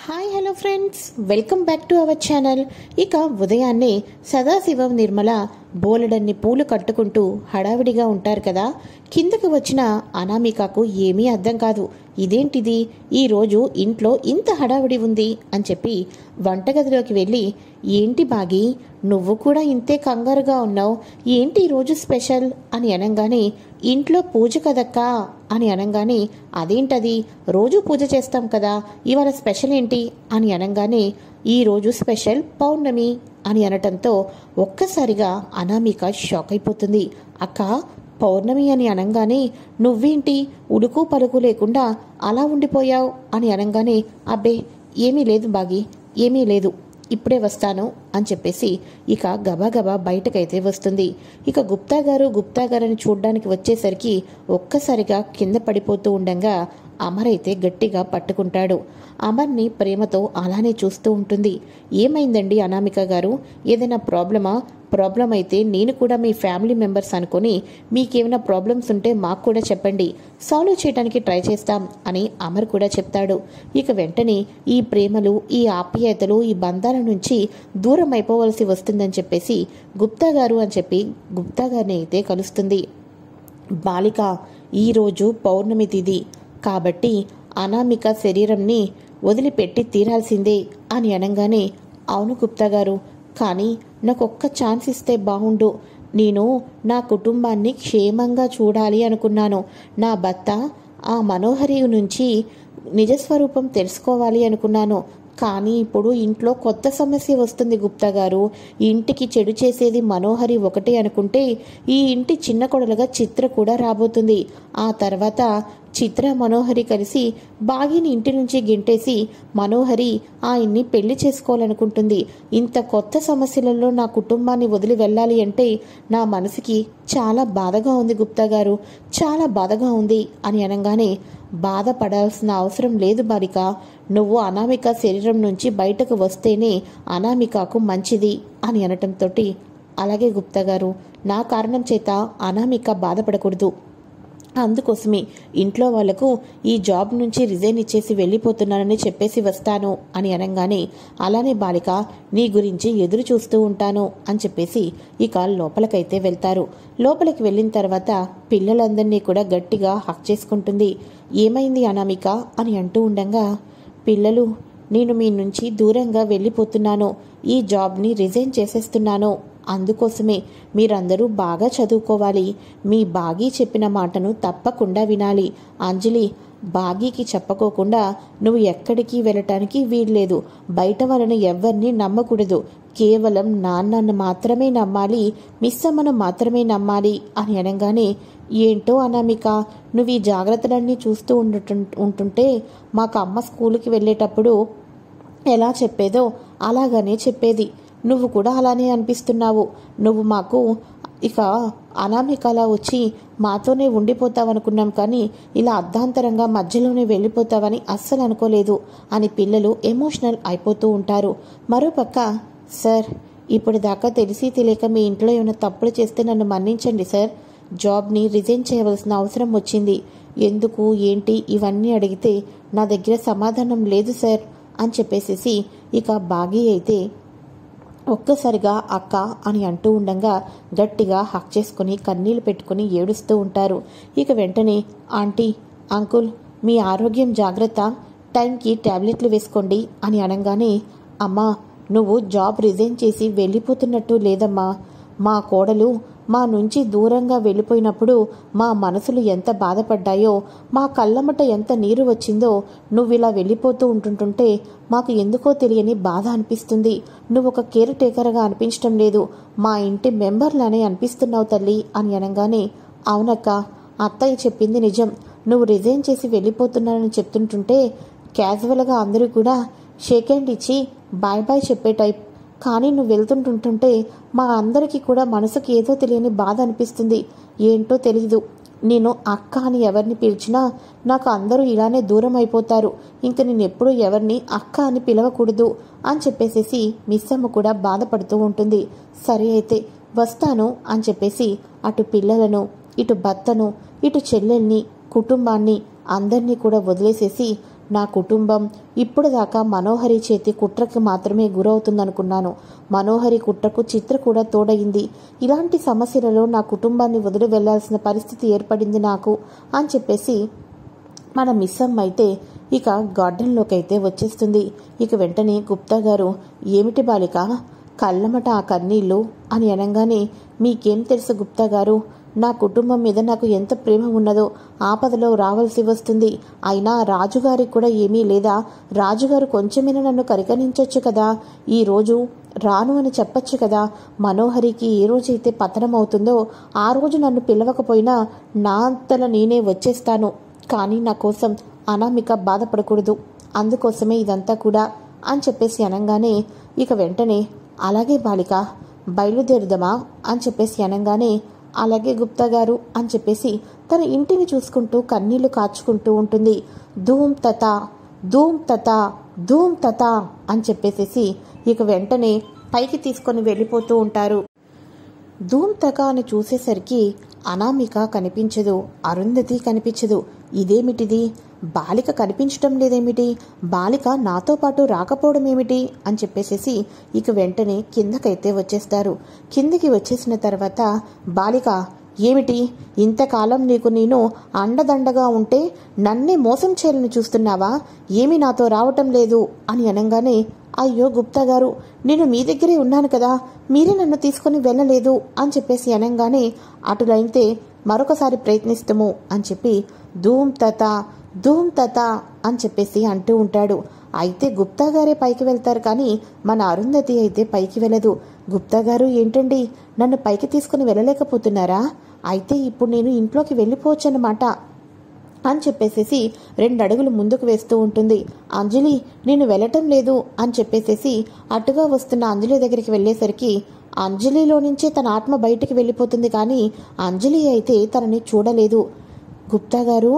Hi hello friends, welcome back to our channel. ఇక ఉదయాన్నే సదాశివం నిర్మల బోలెడన్ని పూలు కట్టుకుంటూ హడావిడిగా ఉంటారు కదా. కిందకు వచ్చిన అనామికకు ఏమీ అర్థం కాదు. ఇదేంటిది, ఈరోజు ఇంట్లో ఇంత హడావిడి ఉంది అని చెప్పి వంటగదిలోకి వెళ్ళి, ఏంటి బాగి, నువ్వు కూడా ఇంతే కంగారుగా ఉన్నావు, ఏంటి ఈరోజు స్పెషల్ అని అనగానే, ఇంట్లో పూజ కదక్కా అని అనగానే, అదేంటది, రోజు పూజ చేస్తాం కదా, ఇవాళ స్పెషల్ ఏంటి అని అనగానే, ఈరోజు స్పెషల్ పౌర్ణమి అని అనటంతో ఒక్కసారిగా అనామిక షాక్ అయిపోతుంది. అక్క, పౌర్ణమి అని అనగానే నువ్వేంటి ఉడుకు పలుకు లేకుండా అలా ఉండిపోయావు అని అనగానే, అబ్బే ఏమీ లేదు బాగి, ఏమీ లేదు, ఇప్పుడే వస్తాను అని చెప్పేసి ఇక గబగబా బయటకైతే వస్తుంది. ఇక గుప్తా గారని చూడ్డానికి వచ్చేసరికి ఒక్కసారిగా కింద పడిపోతూ ఉండగా అమర్ అయితే గట్టిగా పట్టుకుంటాడు. అమర్ని ప్రేమతో అలానే చూస్తూ ఉంటుంది. ఏమైందండి అనామిక గారు, ఏదైనా ప్రాబ్లం అయితే నేను కూడా మీ ఫ్యామిలీ మెంబర్స్ అనుకొని మీకేమైనా ప్రాబ్లమ్స్ ఉంటే మాకు కూడా చెప్పండి, సాల్వ్ చేయడానికి ట్రై చేస్తాం అని అమర్ కూడా చెప్తాడు. ఇక వెంటనే ఈ ప్రేమలు, ఈ ఆప్యాయతలు, ఈ బంధాల నుంచి దూరం అయిపోవలసి వస్తుందని చెప్పేసి గుప్తా గారు అని చెప్పి గుప్తా గారిని అయితే కలుస్తుంది. బాలిక, ఈరోజు పౌర్ణమి తిథి కాబట్టి అనామిక శరీరంని వదిలిపెట్టి తీరాల్సిందే అని అనగానే, అవును గుప్తా గారు, కానీ నాకు ఒక్క ఛాన్స్ ఇస్తే బాగుండు, నేను నా కుటుంబాన్ని క్షేమంగా చూడాలి అనుకున్నాను, నా భర్త ఆ మనోహరి నుంచి నిజస్వరూపం తెలుసుకోవాలి అనుకున్నాను, కానీ ఇప్పుడు ఇంట్లో కొత్త సమస్య వస్తుంది గుప్తా గారు. ఇంటికి చెడు చేసేది మనోహరి ఒకటే అనుకుంటే ఈ ఇంటి చిన్న కొడలుగా చిత్ర కూడా రాబోతుంది. ఆ తర్వాత చిత్ర మనోహరి కలిసి బాగిని ఇంటి నుంచి గెంటేసి మనోహరి ఆయన్ని పెళ్లి చేసుకోవాలనుకుంటుంది. ఇంత కొత్త సమస్యలలో నా కుటుంబాన్ని వదిలి వెళ్ళాలి అంటే నా మనసుకి చాలా బాధగా ఉంది గుప్తా గారు, చాలా బాధగా ఉంది అని అనగానే, బాధపడాల్సిన అవసరం లేదు బాలిక, నువ్వు అనామిక శరీరం నుంచి బయటకు వస్తేనే అనామికకు మంచిది అని అనటంతో, అలాగే గుప్తా గారు, నా కారణం చేత అనామిక బాధపడకూడదు, అందుకోసమే ఇంట్లో వాళ్లకు ఈ జాబ్ నుంచి రిజైన్ ఇచ్చేసి వెళ్ళిపోతున్నానని చెప్పేసి వస్తాను అని అనగానే, అలానే బాలిక, నీ గురించి ఎదురు చూస్తూ ఉంటాను అని చెప్పేసి ఇక లోపలికైతే వెళ్తారు. లోపలికి వెళ్ళిన తర్వాత పిల్లలందరినీ కూడా గట్టిగా హక్ చేసుకుంటుంది. ఏమైంది అనామిక అని అంటూ ఉండగా, పిల్లలు, నేను మీ నుంచి దూరంగా వెళ్ళిపోతున్నాను, ఈ జాబ్ని రిజైన్ చేసేస్తున్నాను, అందుకోసమే మీరందరూ బాగా చదువుకోవాలి, మీ బాగీ చెప్పిన మాటను తప్పకుండా వినాలి. అంజలి, బాగీకి చెప్పకోకుండా నువ్వు ఎక్కడికి వెళ్ళటానికి వీల్లేదు, బయట వాళ్ళని ఎవరిని నమ్మకూడదు, కేవలం నాన్నను మాత్రమే నమ్మాలి, మిస్సమ్మను మాత్రమే నమ్మాలి అని అనగానే, ఏంటో అనామిక, నువ్వు ఈ జాగ్రత్తలన్నీ చూస్తూ ఉంటుంటే మాకు అమ్మ స్కూల్కి వెళ్ళేటప్పుడు ఎలా చెప్పేదో అలాగనే చెప్పేది, నువ్వు కూడా అలానే అనిపిస్తున్నావు, నువ్వు మాకు ఇక అనామికలా వచ్చి మాతోనే ఉండిపోతావనుకున్నాం, కానీ ఇలా అర్ధాంతరంగా మధ్యలోనే వెళ్ళిపోతావని అస్సలు అనుకోలేదు అని పిల్లలు ఎమోషనల్ అయిపోతూ ఉంటారు. మరోపక్క, సార్, ఇప్పుడు దాకా తెలిసి తెలియక మీ ఇంట్లో ఏమైనా తప్పులు చేస్తే నన్ను మన్నించండి సార్, జాబ్ని రిజైన్ చేయవలసిన అవసరం వచ్చింది, ఎందుకు ఏంటి ఇవన్నీ అడిగితే నా దగ్గర సమాధానం లేదు సార్ అని చెప్పేసేసి ఇక బాగీ అయితే ఒక్కసారిగా అక్క అని అంటూ ఉండగా గట్టిగా హక్ చేసుకుని కన్నీళ్లు పెట్టుకుని ఏడుస్తూ ఉంటారు. ఇక వెంటనే, ఆంటీ, అంకుల్, మీ ఆరోగ్యం జాగ్రత్త, టైంకి టాబ్లెట్లు వేసుకోండి అని అనగానే, అమ్మా, నువ్వు జాబ్ రిజైన్ చేసి వెళ్ళిపోతున్నట్టు లేదమ్మా, మా కోడలు మా నుంచి దూరంగా వెళ్ళిపోయినప్పుడు మా మనసులు ఎంత బాధపడ్డాయో, మా కళ్ళమ్మట ఎంత నీరు వచ్చిందో, నువ్వు ఇలా వెళ్ళిపోతూ ఉంటుంటే మాకు ఎందుకో తెలియని బాధ అనిపిస్తుంది, నువ్వు ఒక కేర్ టేకర్గా అనిపించడం లేదు, మా ఇంటి మెంబర్లానే అనిపిస్తున్నావు తల్లి అని అనగానే, అవునక్క, అత్తయ్య చెప్పింది నిజం, నువ్వు రిజైన్ చేసి వెళ్ళిపోతున్నానని చెప్తుంటుంటే క్యాజువల్గా అందరూ కూడా షేక్ హ్యాండ్ ఇచ్చి బాయ్ బాయ్ చెప్పే టైప్, కానీ నువ్వు వెళ్తుంటుంటే మా అందరికీ కూడా మనసుకి ఏదో తెలియని బాధ అనిపిస్తుంది, ఏంటో తెలీదు, నేను అక్క అని ఎవరిని పిలిచినా నాకు అందరూ ఇలానే దూరం అయిపోతారు, ఇంక నేను ఎప్పుడూ ఎవరిని అక్క అని పిలవకూడదు అని చెప్పేసేసి మిస్సమ్మ కూడా బాధపడుతూ ఉంటుంది. సరే అయితే వస్తాను అని చెప్పేసి అటు పిల్లలను, ఇటు భర్తను, ఇటు చెల్లెల్ని, కుటుంబాన్ని అందరినీ కూడా వదిలేసేసి నా కుటుంబం ఇప్పుడు దాకా మనోహరి చేతి కుట్రకి మాత్రమే గురవుతుందనుకున్నాను. మనోహరి కుట్రకు చిత్ర కూడా తోడయింది. ఇలాంటి సమస్యలలో నా కుటుంబాన్ని వదిలి వెళ్లాల్సిన పరిస్థితి ఏర్పడింది నాకు అని చెప్పేసి మన మిస్సమ్మ అయితే ఇక గార్డెన్లోకి అయితే వచ్చేస్తుంది. ఇక వెంటనే గుప్తా గారు, ఏమిటి బాలిక కళ్ళమట ఆ కన్నీళ్ళు అని అనగానే, మీకేం తెలుసు గుప్తా గారు, నా కుటుంబం మీద నాకు ఎంత ప్రేమ ఉన్నదో. ఆపదలో రావాల్సి వస్తుంది. అయినా రాజుగారికి కూడా ఏమీ లేదా? రాజుగారు కొంచెమైనా నన్ను కరికరించొచ్చు కదా. ఈరోజు రాను అని చెప్పచ్చు కదా. మనోహరికి ఏ రోజైతే పతనం అవుతుందో ఆ రోజు నన్ను పిలవకపోయినా నా అంతలో నేనే వచ్చేస్తాను. కానీ నా కోసం అనామిక బాధపడకూడదు. అందుకోసమే ఇదంతా కూడా అని చెప్పేసి అనగానే, ఇక వెంటనే అలాగే బాలిక బయలుదేరుదమా అని చెప్పేసి అనగానే, అలాగే గుప్తా గారు అని చెప్పేసి తన ఇంటిని చూసుకుంటూ కన్నీళ్లు కార్చుకుంటూ ఉంటుంది. ధూమ్ తత ధూమ్ తత ధూమ్ తత అని చెప్పేసేసి ఇక వెంటనే పైకి తీసుకొని వెళ్ళిపోతూ ఉంటారు. ధూమ్ తక అని చూసేసరికి అనామిక కనిపించదు, అరుంధతి కనిపించదు. ఇదేమిటిది, బాలిక కనిపించటం లేదేమిటి, బాలిక నాతో పాటు రాకపోవడం ఏమిటి అని చెప్పేసేసి ఇక వెంటనే కిందకైతే వచ్చేస్తారు. కిందికి వచ్చేసిన తర్వాత, బాలిక ఏమిటి ఇంతకాలం నీకు నేను అండదండగా ఉంటే నన్నే మోసం చేయాలని చూస్తున్నావా? ఏమీ నాతో రావటం లేదు అని అనగానే, అయ్యో గుప్తా గారు, నేను మీ దగ్గరే ఉన్నాను కదా, మీరే నన్ను తీసుకుని వెళ్ళలేదు అని చెప్పేసి అనగానే, అటులైతే మరొకసారి ప్రయత్నిస్తాము అని చెప్పి ధూమ్ తత ధూమ్ తత అని చెప్పేసి అంటూ ఉంటాడు. అయితే గుప్తా గారే పైకి వెళ్తారు కానీ మన అరుంధతి అయితే పైకి వెళ్ళదు. గుప్తా గారు ఏంటండి, నన్ను పైకి తీసుకుని వెళ్ళలేకపోతున్నారా? అయితే ఇప్పుడు నేను ఇంట్లోకి వెళ్ళిపోవచ్చు అన్నమాట అని చెప్పేసేసి 2 అడుగులు ముందుకు వేస్తూ ఉంటుంది. అంజలి నేను వెళ్ళటం లేదు అని చెప్పేసేసి అటుగా వస్తున్న అంజలి దగ్గరికి వెళ్ళేసరికి అంజలిలో నుంచే తన ఆత్మ బయటికి వెళ్ళిపోతుంది కానీ అంజలి అయితే తనని చూడలేదు. గుప్తా గారు,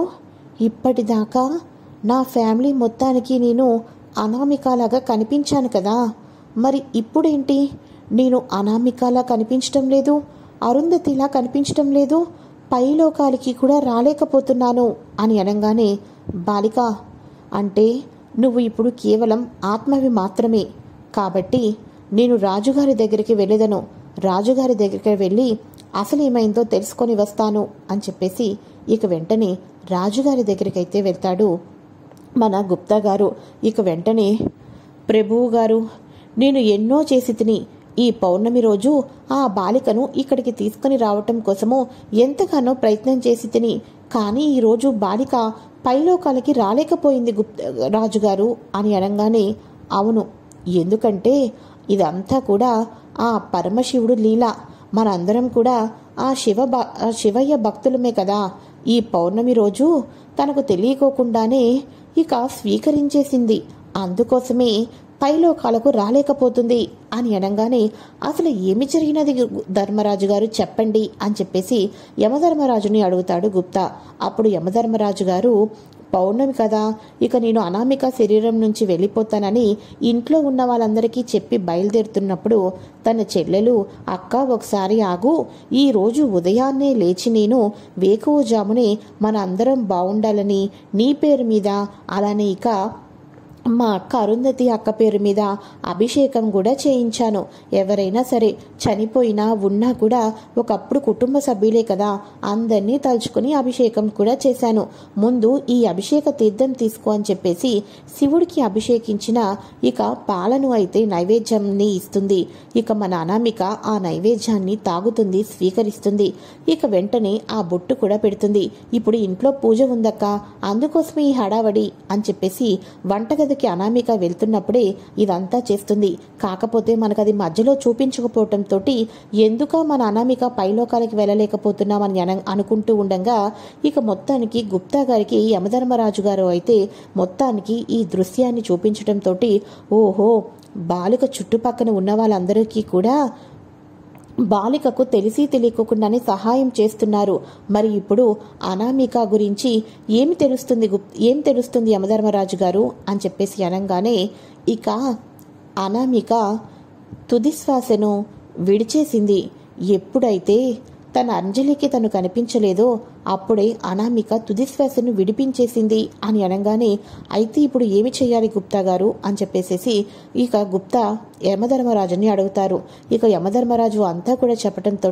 ఇప్పటిదాకా నా ఫ్యామిలీ మొత్తానికి నేను అనామికలాగా కనిపించాను కదా, మరి ఇప్పుడేంటి నేను అనామికలా కనిపించటం లేదు, అరుంధతిలా కనిపించటం లేదు, పైలోకాలకి కూడా రాలేకపోతున్నాను అని అనగానే, బాలిక అంటే నువ్వు ఇప్పుడు కేవలం ఆత్మవి మాత్రమే. కాబట్టి నేను రాజుగారి దగ్గరికి వెళ్ళేదను, రాజుగారి దగ్గరికి వెళ్ళి అసలేమైందో తెలుసుకొని వస్తాను అని చెప్పేసి ఇక వెంటనే రాజుగారి దగ్గరికైతే వెళ్తాడు మన గుప్తా గారు. ఇక వెంటనే, ప్రభువు గారు, నేను ఎన్నో చేసి తిని ఈ పౌర్ణమి రోజు ఆ బాలికను ఇక్కడికి తీసుకుని రావటం కోసము ఎంతగానో ప్రయత్నం చేసి తిని, కానీ ఈరోజు బాలిక పైలోకాలకి రాలేకపోయింది రాజుగారు అని అనగానే, అవును, ఎందుకంటే ఇదంతా కూడా ఆ పరమశివుడు లీల. మనందరం కూడా ఆ శివయ్య భక్తులమే కదా. ఈ పౌర్ణమి రోజు తనకు తెలియకోకుండానే ఇక స్వీకరించేసింది, అందుకోసమే పైలోకాలకు రాలేకపోతుంది అని అనగానే, అసలు ఏమి జరిగినది ధర్మరాజు గారు చెప్పండి అని చెప్పేసి యమధర్మరాజుని అడుగుతాడు గుప్తా. అప్పుడు యమధర్మరాజు గారు, పౌర్ణమి కదా, ఇక నేను అనామిక శరీరం నుంచి వెళ్ళిపోతానని ఇంట్లో ఉన్న వాళ్ళందరికీ చెప్పి బయలుదేరుతున్నప్పుడు తన చెల్లెలు, అక్క ఒకసారి ఆగు, ఈరోజు ఉదయాన్నే లేచి నేను వేకువజామునే మన అందరం బాగుండాలని నీ పేరు మీద, అలానే ఇక మా అక్క అరుంధతి అక్క పేరు మీద అభిషేకం కూడా చేయించాను. ఎవరైనా సరే చనిపోయినా ఉన్నా కూడా ఒకప్పుడు కుటుంబ సభ్యులే కదా, అందరినీ తలుచుకుని అభిషేకం కూడా చేశాను. ముందు ఈ అభిషేక తీర్థం తీసుకో అని చెప్పేసి శివుడికి అభిషేకించిన ఇక పాలను అయితే నైవేద్యాన్ని ఇస్తుంది. ఇక మన అనామిక ఆ నైవేద్యాన్ని తాగుతుంది, స్వీకరిస్తుంది. ఇక వెంటనే ఆ బొట్టు కూడా పెడుతుంది. ఇప్పుడు ఇంట్లో పూజ ఉందక్క, అందుకోసమే ఈ హడావడి అని చెప్పేసి వంటగదికి అనామిక వెళ్తున్నప్పుడే ఇదంతా చేస్తుంది. కాకపోతే మనకది మధ్యలో చూపించకపోవటంతో ఎందుక మన అనామిక పైలోకాలకి వెళ్ళలేకపోతున్నామని అనుకుంటూ ఉండగా ఇక మొత్తానికి గుప్తా గారికి యమధర్మరాజు గారు అయితే మొత్తానికి ఈ దృశ్యాన్ని చూపించటంతో, ఓహో, బాలిక చుట్టుపక్కన ఉన్న వాళ్ళందరికీ కూడా బాలికకు తెలిసి తెలియకుండానే సహాయం చేస్తున్నారు. మరి ఇప్పుడు అనామిక గురించి ఏం తెలుస్తుంది యమధర్మరాజు గారు అని చెప్పేసి అనగానే, ఇక అనామిక తుదిశ్వాసను విడిచేసింది. ఎప్పుడైతే తన అంజలికి తను కనిపించలేదో అప్పుడే అనామిక తుది శ్వాసను విడిపించేసింది అని అనగానే, అయితే ఇప్పుడు ఏమి చేయాలి గుప్తా గారు అని చెప్పేసేసి ఇక గుప్తా యమధర్మరాజుని అడుగుతారు. ఇక యమధర్మరాజు అంతా కూడా చెప్పటంతో,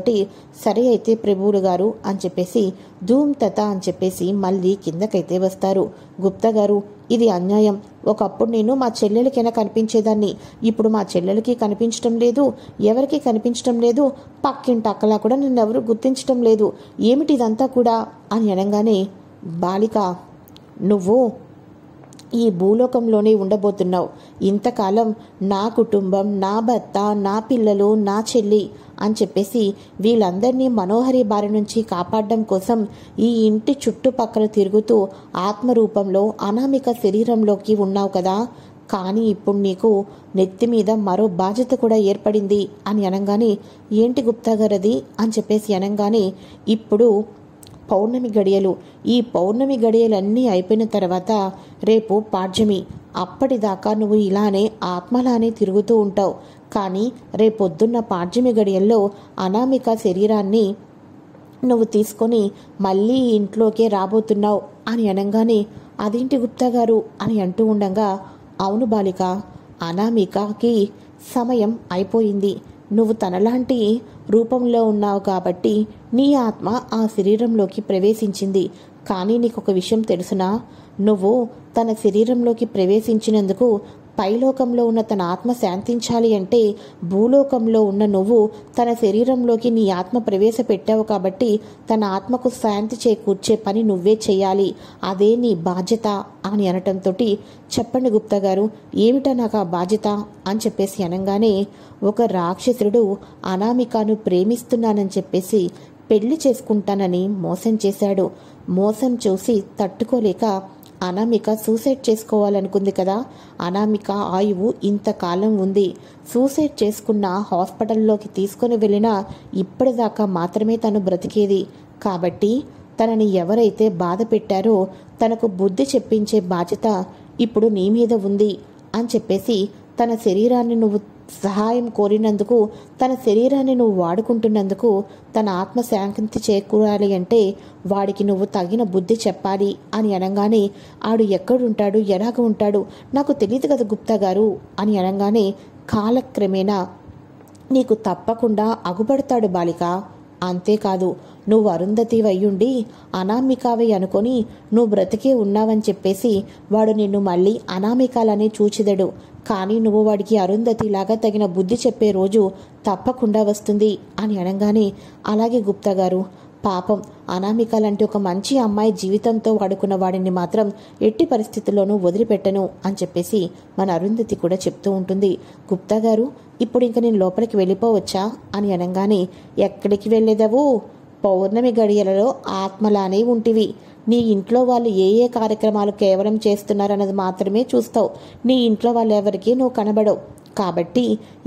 సరే అయితే ప్రభువులు గారు అని చెప్పేసి ధూమ్ తత అని చెప్పేసి మళ్ళీ కిందకైతే వస్తారు. గుప్తా గారు, ఇది అన్యాయం. ఒకప్పుడు నేను మా చెల్లెలకైనా కనిపించేదాన్ని, ఇప్పుడు మా చెల్లెలకి కనిపించడం లేదు, ఎవరికి కనిపించడం లేదు, పక్కింటి అక్కలా కూడా నిన్నెవరూ గుర్తించడం లేదు, ఏమిటి ఇదంతా కూడా అని అనగానే, బాలిక, నువ్వు ఈ భూలోకంలోనే ఉండబోతున్నావు. ఇంతకాలం నా కుటుంబం, నా భర్త, నా పిల్లలు, నా చెల్లి అని చెప్పేసి వీళ్ళందరినీ మనోహరి బారి నుంచి కాపాడడం కోసం ఈ ఇంటి చుట్టుపక్కల తిరుగుతూ ఆత్మరూపంలో అనామిక శరీరంలోకి ఉన్నావు కదా. కానీ ఇప్పుడు నీకు నెత్తి మీద మరో బాధ్యత కూడా ఏర్పడింది అని అనగానే, ఏంటి గుప్తా గారు అది అని చెప్పేసి అనగానే, ఇప్పుడు పౌర్ణమి గడియలు, ఈ పౌర్ణమి గడియలన్నీ అయిపోయిన తర్వాత రేపు పాడ్యమి. అప్పటిదాకా నువ్వు ఇలానే ఆత్మలానే తిరుగుతూ ఉంటావు. కానీ రేపొద్దున్న పాడ్యమి గడియల్లో అనామిక శరీరాన్ని నువ్వు తీసుకొని మళ్ళీ ఇంట్లోకే రాబోతున్నావు అని అనగానే, అదేంటి గుప్తా గారు అని అంటూ ఉండగా, అవును బాలిక, అనామికకి సమయం అయిపోయింది. నువ్వు తనలాంటి రూపంలో ఉన్నావు కాబట్టి నీ ఆత్మ ఆ శరీరంలోకి ప్రవేశించింది. కానీ నీకు ఒక విషయం తెలుసునా? నువ్వు తన శరీరంలోకి ప్రవేశించినందుకు పైలోకంలో ఉన్న తన ఆత్మ శాంతించాలి అంటే భూలోకంలో ఉన్న నువ్వు తన శరీరంలోకి నీ ఆత్మ ప్రవేశపెట్టావు కాబట్టి తన ఆత్మకు శాంతి చేకూర్చే పని నువ్వే చేయాలి, అదే నీ బాధ్యత అని అనటంతో, చెప్పండి గుప్తా గారు, ఏమిటా నాకు ఆ బాధ్యత అని చెప్పేసి అనగానే, ఒక రాక్షసుడు అనామికను ప్రేమిస్తున్నానని చెప్పేసి పెళ్లి చేసుకుంటానని మోసం చేశాడు. మోసం చూసి తట్టుకోలేక అనామిక సూసైడ్ చేసుకోవాలనుకుంది కదా. అనామిక ఆయువు ఇంతకాలం ఉంది. సూసైడ్ చేసుకున్న హాస్పిటల్లోకి తీసుకొని వెళ్ళినా ఇప్పటిదాకా మాత్రమే తను బ్రతికేది. కాబట్టి తనని ఎవరైతే బాధ పెట్టారో తనకు బుద్ధి చెప్పించే బాధ్యత ఇప్పుడు నీ మీద ఉంది అని చెప్పేసి, తన శరీరాన్ని నువ్వు సహాయం కోరినందుకు, తన శరీరాన్ని నువ్వు వాడుకుంటున్నందుకు తన ఆత్మ శాంతి చేకూరాలి అంటే వాడికి నువ్వు తగిన బుద్ధి చెప్పాలి అని అనగానే, ఆడు ఎక్కడుంటాడు, ఎలాగ ఉంటాడు నాకు తెలియదు కదా గుప్తా గారు అని అనగానే, కాలక్రమేణా నీకు తప్పకుండా అగుపడతాడు బాలిక. అంతేకాదు, నువ్వు అరుంధతి అయ్యుండి అనామికావే అనుకొని నువ్వు బ్రతికే ఉన్నావని చెప్పేసి వాడు నిన్ను మళ్ళీ అనామికాలనే చూచిదడు. కానీ నువ్వు వాడికి అరుంధతిలాగా తగిన బుద్ధి చెప్పే రోజు తప్పకుండా వస్తుంది అని అనగానే, అలాగే గుప్తా గారు, పాపం అనామిక లాంటి ఒక మంచి అమ్మాయి జీవితంతో వాడుకున్న వాడిని మాత్రం ఎట్టి పరిస్థితుల్లోనూ వదిలిపెట్టను అని చెప్పేసి మన అరుంధతి కూడా చెప్తూ ఉంటుంది. గుప్తా గారు, ఇప్పుడు ఇంక నేను లోపలికి వెళ్ళిపోవచ్చా అని అనగానే, ఎక్కడికి వెళ్ళేదవు? పౌర్ణమి గడియలలో ఆత్మలానే ఉంటివి. నీ ఇంట్లో వాళ్ళు ఏ ఏ కార్యక్రమాలు కేవలం చేస్తున్నారన్నది మాత్రమే చూస్తావు. నీ ఇంట్లో వాళ్ళు ఎవరికీ నువ్వు కనబడవు. కాబట్టి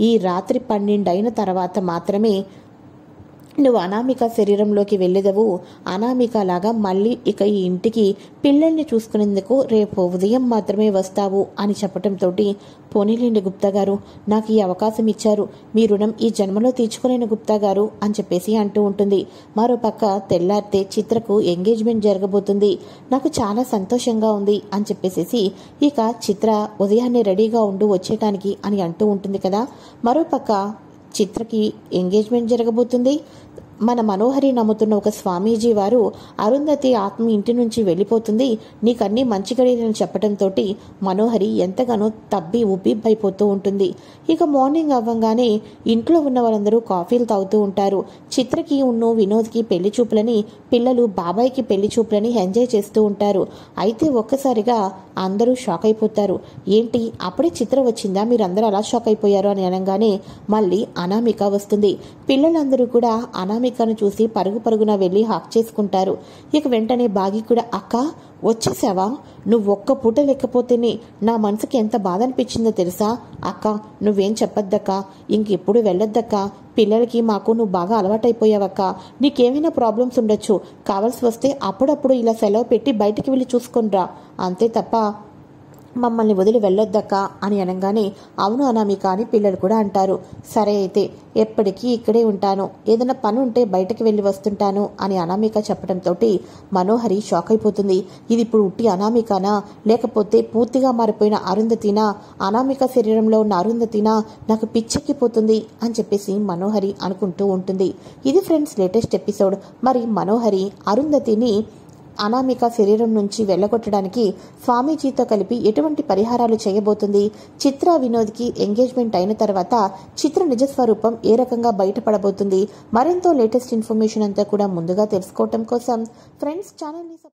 ఈ రాత్రి 12 అయిన తర్వాత మాత్రమే నువ్వు అనామిక శరీరంలోకి వెళ్ళేదవు. అనామికలాగా మళ్ళీ ఇక ఈ ఇంటికి పిల్లల్ని చూసుకునేందుకు రేపు ఉదయం మాత్రమే వస్తావు అని చెప్పటంతో, పోనీలేండి గుప్తా గారు, నాకు ఈ అవకాశం ఇచ్చారు, మీ రుణం ఈ జన్మలో తీర్చుకోలేను గుప్తా గారు అని చెప్పేసి అంటూ ఉంటుంది. మరోపక్క తెల్లారితే చిత్రకు ఎంగేజ్మెంట్ జరగబోతుంది. నాకు చాలా సంతోషంగా ఉంది అని చెప్పేసి ఇక చిత్ర ఉదయాన్నే రెడీగా ఉండు వచ్చేయటానికి అని అంటూ ఉంటుంది కదా. మరోపక్క చిత్రకి ఎంగేజ్మెంట్ జరగబోతుంది. మన మనోహరి నమ్ముతున్న ఒక స్వామీజీ వారు, అరుంధతి ఆత్మ ఇంటి నుంచి వెళ్ళిపోతుంది, నీకన్నీ మంచి గడియలని చెప్పడంతో మనోహరి ఎంతగానో తబ్బి ఉబ్బిబ్బైపోతూ ఉంటుంది. ఇక మార్నింగ్ అవ్వంగానే ఇంట్లో ఉన్న వాళ్ళందరూ కాఫీలు తాగుతూ ఉంటారు. చిత్రకి వినోద్కి పెళ్లి చూపులని, పిల్లలు బాబాయ్కి పెళ్లి చూపులని ఎంజాయ్ చేస్తూ ఉంటారు. అయితే ఒక్కసారిగా అందరూ షాక్ అయిపోతారు. ఏంటి అప్పుడే చిత్ర వచ్చిందా, మీరందరూ అలా షాక్ అయిపోయారు అని అనగానే మళ్ళీ అనామిక వస్తుంది. పిల్లలందరూ కూడా అనామికను చూసి పరుగు పరుగున వెళ్ళి హాక్ చేసుకుంటారు. ఇక వెంటనే బాగి కూడా, అక్క వచ్చేసావా, నువ్వు ఒక్క పూట లేకపోతేనే నా మనసుకి ఎంత బాధ అనిపించిందో తెలుసా అక్క, నువ్వేం చెప్పొద్దక్క, ఇంకెప్పుడు వెళ్ళొద్దక్క, పిల్లలకి మాకు నువ్వు బాగా అలవాటైపోయావక్క, నీకేమైనా ప్రాబ్లమ్స్ ఉండొచ్చు, కావాల్సి వస్తే అప్పుడప్పుడు ఇలా సెలవు పెట్టి బయటికి వెళ్ళి చూసుకొనిరా, అంతే తప్ప మమ్మల్ని వదిలి వెళ్ళొద్దక్క అని అనగానే అవును అనామిక అని పిల్లలు కూడా అంటారు. సరే అయితే ఎప్పటికీ ఇక్కడే ఉంటాను, ఏదైనా పని ఉంటే బయటకు వెళ్ళి వస్తుంటాను అని అనామిక చెప్పడంతో మనోహరి షాక్ అయిపోతుంది. ఇది ఇప్పుడు ఉట్టి అనామికనా, లేకపోతే పూర్తిగా మారిపోయిన అరుంధతినా, అనామిక శరీరంలో ఉన్న అరుంధతినా, నాకు పిచ్చెక్కిపోతుంది అని చెప్పేసి మనోహరి అనుకుంటూ ఉంటుంది. ఇది ఫ్రెండ్స్ లేటెస్ట్ ఎపిసోడ్. మరి మనోహరి అరుంధతిని అనామిక శరీరం నుంచి వెళ్ళగొట్టడానికి స్వామీజీతో కలిపి ఎటువంటి పరిహారాలు చేయబోతుంది? చిత్ర వినోద్కి ఎంగేజ్మెంట్ అయిన తర్వాత చిత్ర నిజస్వరూపం ఏ రకంగా బయటపడబోతుంది? మరెంతో లేటెస్ట్ ఇన్ఫర్మేషన్ అంతా కూడా ముందుగా తెలుసుకోవటం కోసం ఫ్రెండ్స్ ఛానల్ని